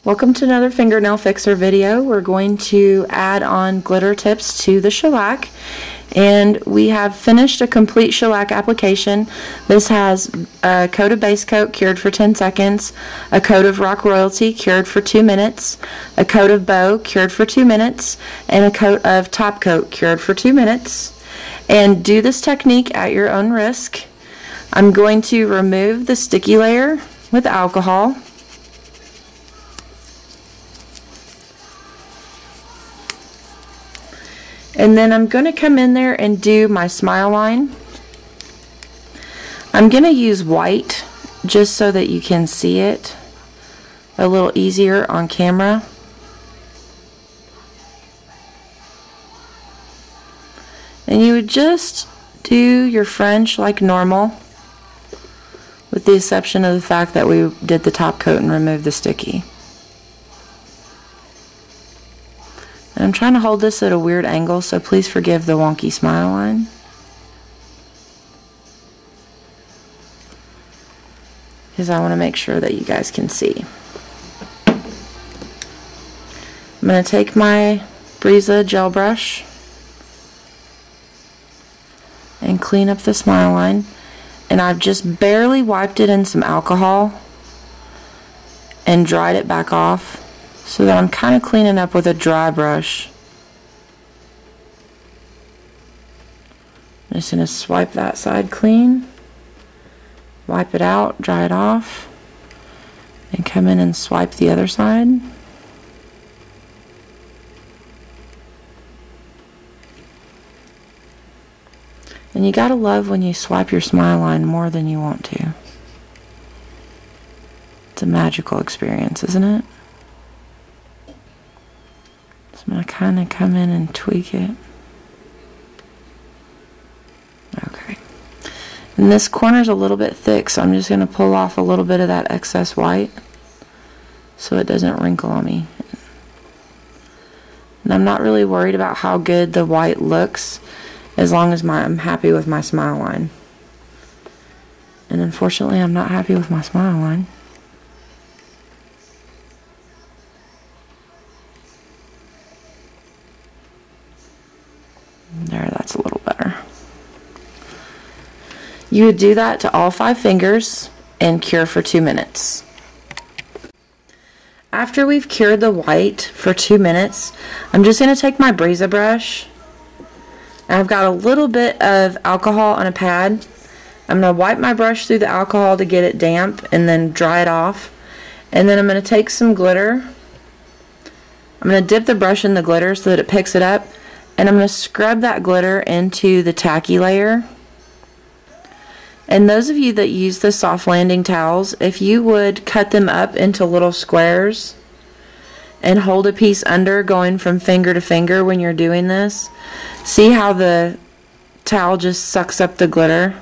Welcome to another fingernail fixer video. We're going to add on glitter tips to the shellac, and we have finished a complete shellac application. This has a coat of base coat cured for 10 seconds, a coat of Rock Royalty cured for 2 minutes, a coat of bow cured for 2 minutes, and a coat of top coat cured for 2 minutes. And do this technique at your own risk. I'm going to remove the sticky layer with alcohol. And then I'm going to come in there and do my smile line. I'm going to use white just so that you can see it a little easier on camera. And you would just do your French like normal, with the exception of the fact that we did the top coat and removed the sticky. And I'm trying to hold this at a weird angle, so please forgive the wonky smile line. Because I want to make sure that you guys can see. I'm going to take my Brisa gel brush and clean up the smile line. And I've just barely wiped it in some alcohol and dried it back off, so that I'm kind of cleaning up with a dry brush. I'm just going to swipe that side clean, wipe it out, dry it off, and come in and swipe the other side. And you gotta love when you swipe your smile line more than you want to. It's a magical experience, isn't it? So I'm going to kind of come in and tweak it. Okay. And this corner's a little bit thick, so I'm just going to pull off a little bit of that excess white so it doesn't wrinkle on me. And I'm not really worried about how good the white looks, as long as I'm happy with my smile line. And unfortunately, I'm not happy with my smile line. There, that's a little better. You would do that to all 5 fingers and cure for 2 minutes. After we've cured the white for 2 minutes, I'm just going to take my Brisa brush, and I've got a little bit of alcohol on a pad. I'm going to wipe my brush through the alcohol to get it damp and then dry it off. And then I'm going to take some glitter. I'm going to dip the brush in the glitter so that it picks it up. And I'm going to scrub that glitter into the tacky layer. And those of you that use the soft landing towels, if you would cut them up into little squares and hold a piece under, going from finger to finger when you're doing this, see how the towel just sucks up the glitter?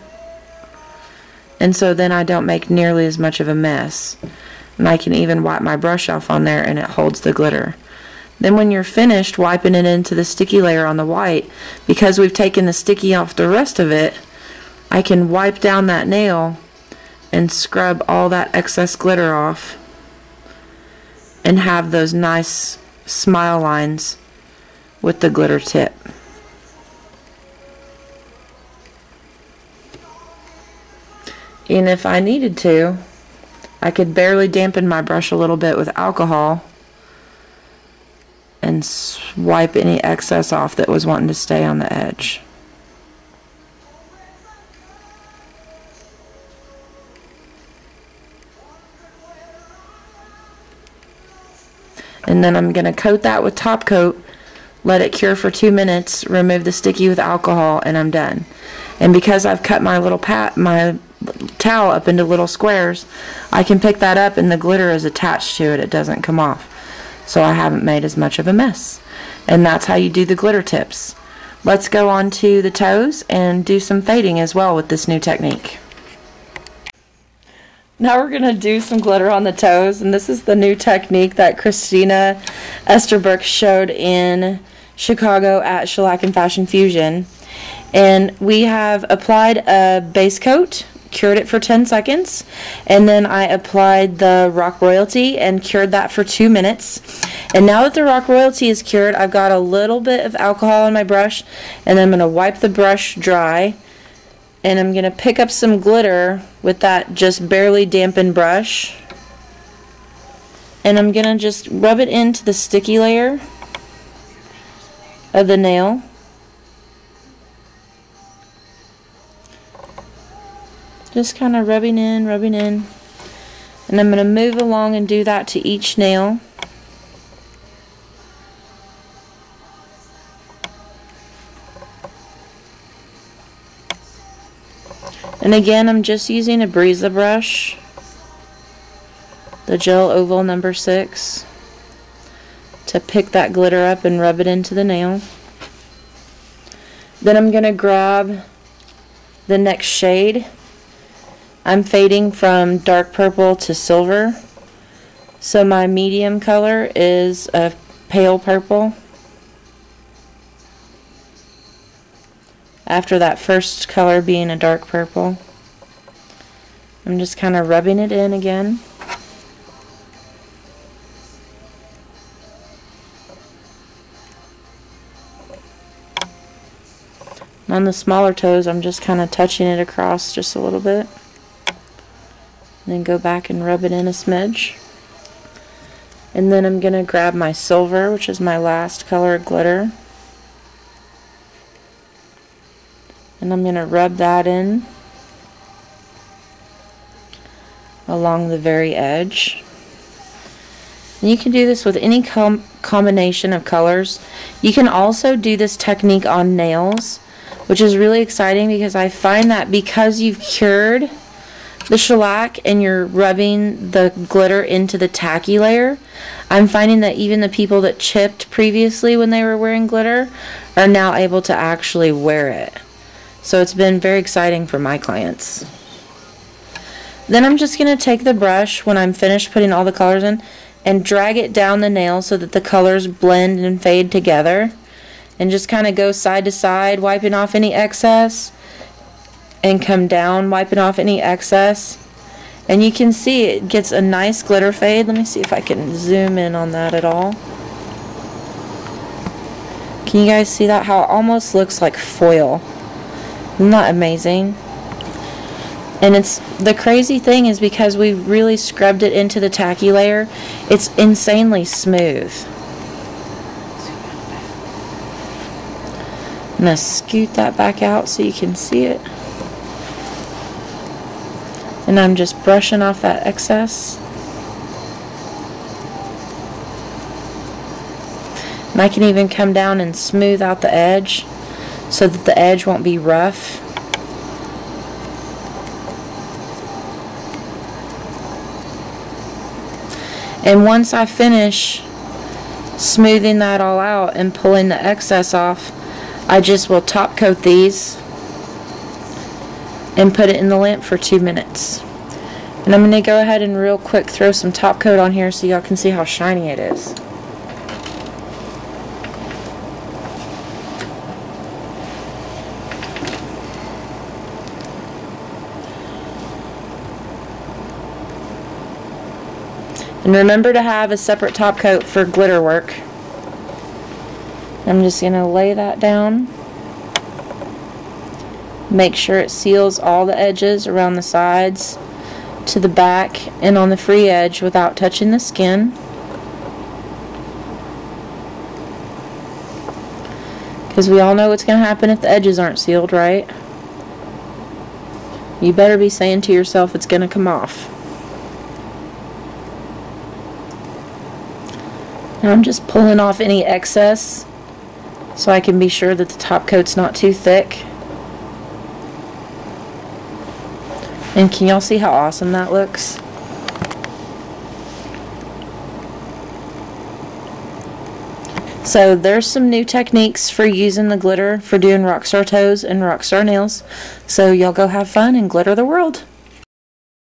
And so then I don't make nearly as much of a mess. And I can even wipe my brush off on there and it holds the glitter. Then when you're finished wiping it into the sticky layer on the white, because we've taken the sticky off the rest of it, I can wipe down that nail and scrub all that excess glitter off and have those nice smile lines with the glitter tip. And if I needed to, I could barely dampen my brush a little bit with alcohol and swipe any excess off that was wanting to stay on the edge. And then I'm going to coat that with top coat, let it cure for 2 minutes, remove the sticky with alcohol, and I'm done. And because I've cut my little my towel up into little squares, I can pick that up and the glitter is attached to it. It doesn't come off. So I haven't made as much of a mess. And that's how you do the glitter tips. Let's go on to the toes and do some fading as well with this new technique. Now we're going to do some glitter on the toes, and this is the new technique that Kristina Estabrooks showed in Chicago at Shellac and Fashion Fusion. And we have applied a base coat cured it for 10 seconds, and then I applied the Rock Royalty and cured that for 2 minutes. And now that the Rock Royalty is cured, I've got a little bit of alcohol on my brush, and I'm going to wipe the brush dry, and I'm going to pick up some glitter with that just barely dampened brush, and I'm going to just rub it into the sticky layer of the nail. Just kind of rubbing in, and I'm going to move along and do that to each nail. And again, I'm just using a Breeza brush, the Gel Oval number 6, to pick that glitter up and rub it into the nail. Then I'm going to grab the next shade. I'm fading from dark purple to silver, so my medium color is a pale purple. After that first color being a dark purple, I'm just kind of rubbing it in again. On the smaller toes, I'm just kind of touching it across just a little bit. And then go back and rub it in a smidge. And then I'm going to grab my silver, which is my last color of glitter. And I'm going to rub that in along the very edge. And you can do this with any combination of colors. You can also do this technique on nails, which is really exciting because I find that because you've cured the shellac and you're rubbing the glitter into the tacky layer, I'm finding that even the people that chipped previously when they were wearing glitter are now able to actually wear it. So it's been very exciting for my clients. Then I'm just going to take the brush when I'm finished putting all the colors in and drag it down the nail so that the colors blend and fade together, and just kind of go side to side, wiping off any excess, and come down, wiping off any excess. And you can see it gets a nice glitter fade. Let me see if I can zoom in on that at all. Can you guys see that? How it almost looks like foil. Isn't that amazing? And it's the crazy thing is because we really scrubbed it into the tacky layer, it's insanely smooth. I'm going to scoot that back out so you can see it. And I'm just brushing off that excess. And I can even come down and smooth out the edge so that the edge won't be rough. And once I finish smoothing that all out and pulling the excess off, I just will top coat these and put it in the lamp for 2 minutes. And I'm going to go ahead and real quick throw some top coat on here so y'all can see how shiny it is. And remember to have a separate top coat for glitter work. I'm just going to lay that down. Make sure it seals all the edges around the sides, to the back, and on the free edge without touching the skin. Because we all know what's going to happen if the edges aren't sealed, right? You better be saying to yourself it's going to come off. Now I'm just pulling off any excess so I can be sure that the top coat's not too thick. And can y'all see how awesome that looks? So there's some new techniques for using the glitter for doing rockstar toes and rockstar nails. So y'all go have fun and glitter the world.